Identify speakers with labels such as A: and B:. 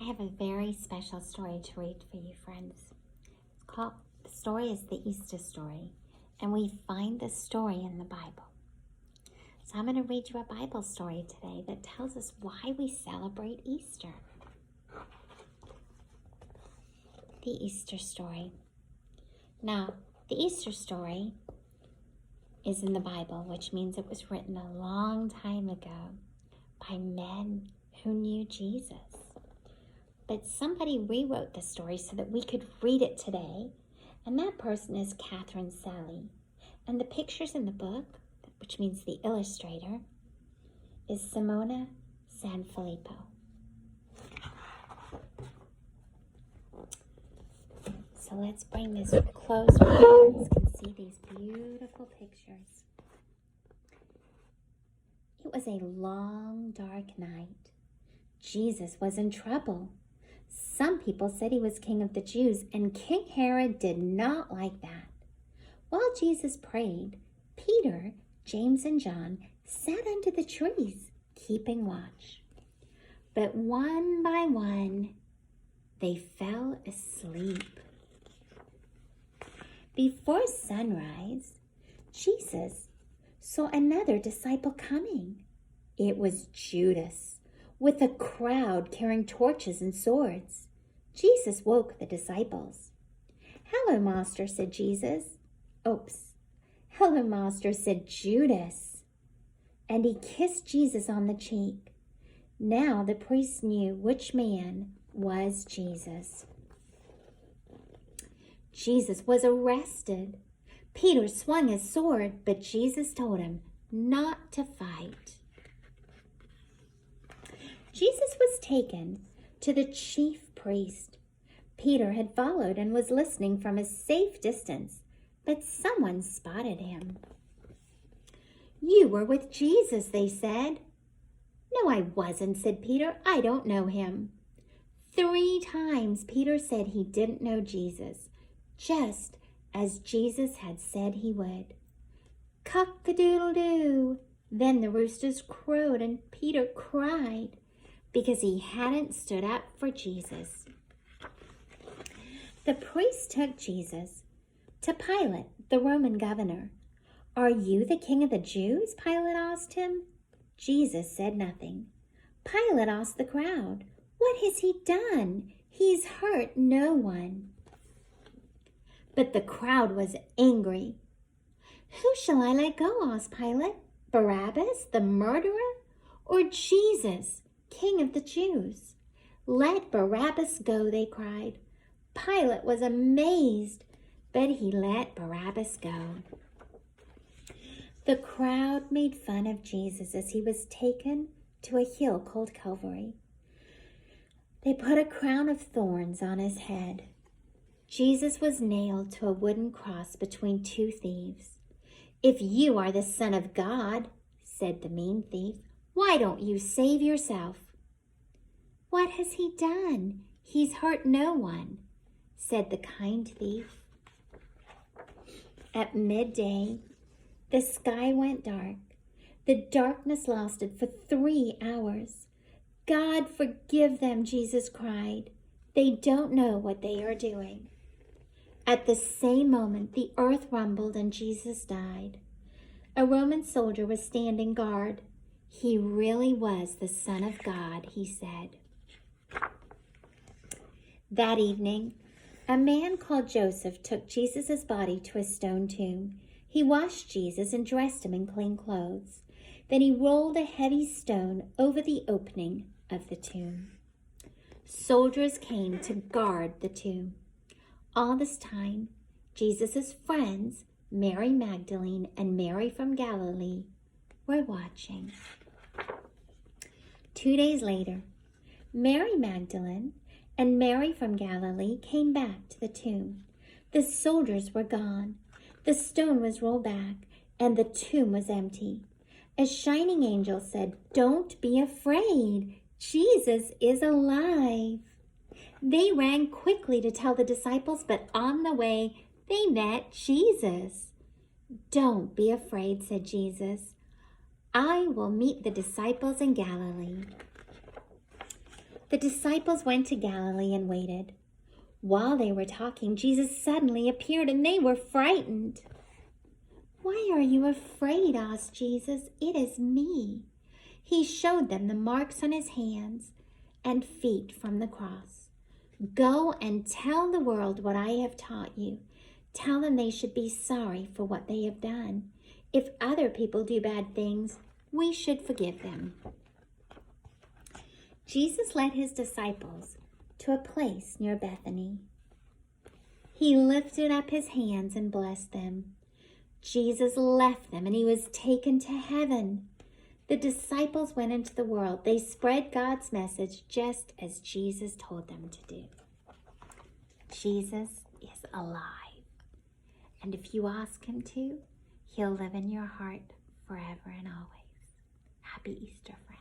A: I have a very special story to read for you, friends. The story is the Easter story, and we find this story in the Bible. So I'm going to read you a Bible story today that tells us why we celebrate Easter. The Easter story. Now, the Easter story is in the Bible, which means it was written a long time ago by men who knew Jesus. But somebody rewrote the story so that we could read it today, and that person is Catherine Sally. And the pictures in the book, which means the illustrator, is Simona Sanfilippo. So let's bring this closer so you can see these beautiful pictures. It was a long, dark night. Jesus was in trouble. Some people said he was king of the Jews, and King Herod did not like that. While Jesus prayed, Peter, James, and John sat under the trees, keeping watch. But one by one, they fell asleep. Before sunrise, Jesus saw another disciple coming. It was Judas, with a crowd carrying torches and swords. Jesus woke the disciples. "Hello, Master," said Jesus. "Hello, Master," said Judas. And he kissed Jesus on the cheek. Now the priests knew which man was Jesus. Jesus was arrested. Peter swung his sword, but Jesus told him not to fight. Jesus was taken to the chief priest. Peter had followed and was listening from a safe distance, but someone spotted him. "You were with Jesus," they said. "No, I wasn't," said Peter. "I don't know him." 3 times Peter said he didn't know Jesus, just as Jesus had said he would. Cock-a-doodle-doo! Then the roosters crowed and Peter cried because he hadn't stood up for Jesus. The priest took Jesus to Pilate, the Roman governor. "Are you the king of the Jews?" Pilate asked him. Jesus said nothing. Pilate asked the crowd, "What has he done? He's hurt no one." But the crowd was angry. "Who shall I let go?" asked Pilate. "Barabbas, the murderer, or Jesus, King of the Jews?" "Let Barabbas go," they cried. Pilate was amazed, but he let Barabbas go. The crowd made fun of Jesus as he was taken to a hill called Calvary. They put a crown of thorns on his head. Jesus was nailed to a wooden cross between 2 thieves. "If you are the Son of God," said the mean thief, "why don't you save yourself?" "What has he done? He's hurt no one," said the kind thief. At midday, the sky went dark. The darkness lasted for 3 hours. "God, forgive them," Jesus cried. "They don't know what they are doing." At the same moment, the earth rumbled and Jesus died. A Roman soldier was standing guard. "He really was the Son of God," he said. That evening, a man called Joseph took Jesus' body to a stone tomb. He washed Jesus and dressed him in clean clothes. Then he rolled a heavy stone over the opening of the tomb. Soldiers came to guard the tomb. All this time, Jesus' friends, Mary Magdalene and Mary from Galilee, were watching. 2 days later, Mary Magdalene and Mary from Galilee came back to the tomb. The soldiers were gone. The stone was rolled back, and the tomb was empty. A shining angel said, "Don't be afraid. Jesus is alive." They ran quickly to tell the disciples, but on the way, they met Jesus. "Don't be afraid," said Jesus. "I will meet the disciples in Galilee." The disciples went to Galilee and waited. While they were talking, Jesus suddenly appeared and they were frightened. "Why are you afraid?" asked Jesus. "It is me." He showed them the marks on his hands and feet from the cross. "Go and tell the world what I have taught you. Tell them they should be sorry for what they have done. If other people do bad things, we should forgive them." Jesus led his disciples to a place near Bethany. He lifted up his hands and blessed them. Jesus left them and he was taken to heaven. The disciples went into the world. They spread God's message just as Jesus told them to do. Jesus is alive. And if you ask him to, he'll live in your heart forever and always. Happy Easter, friends.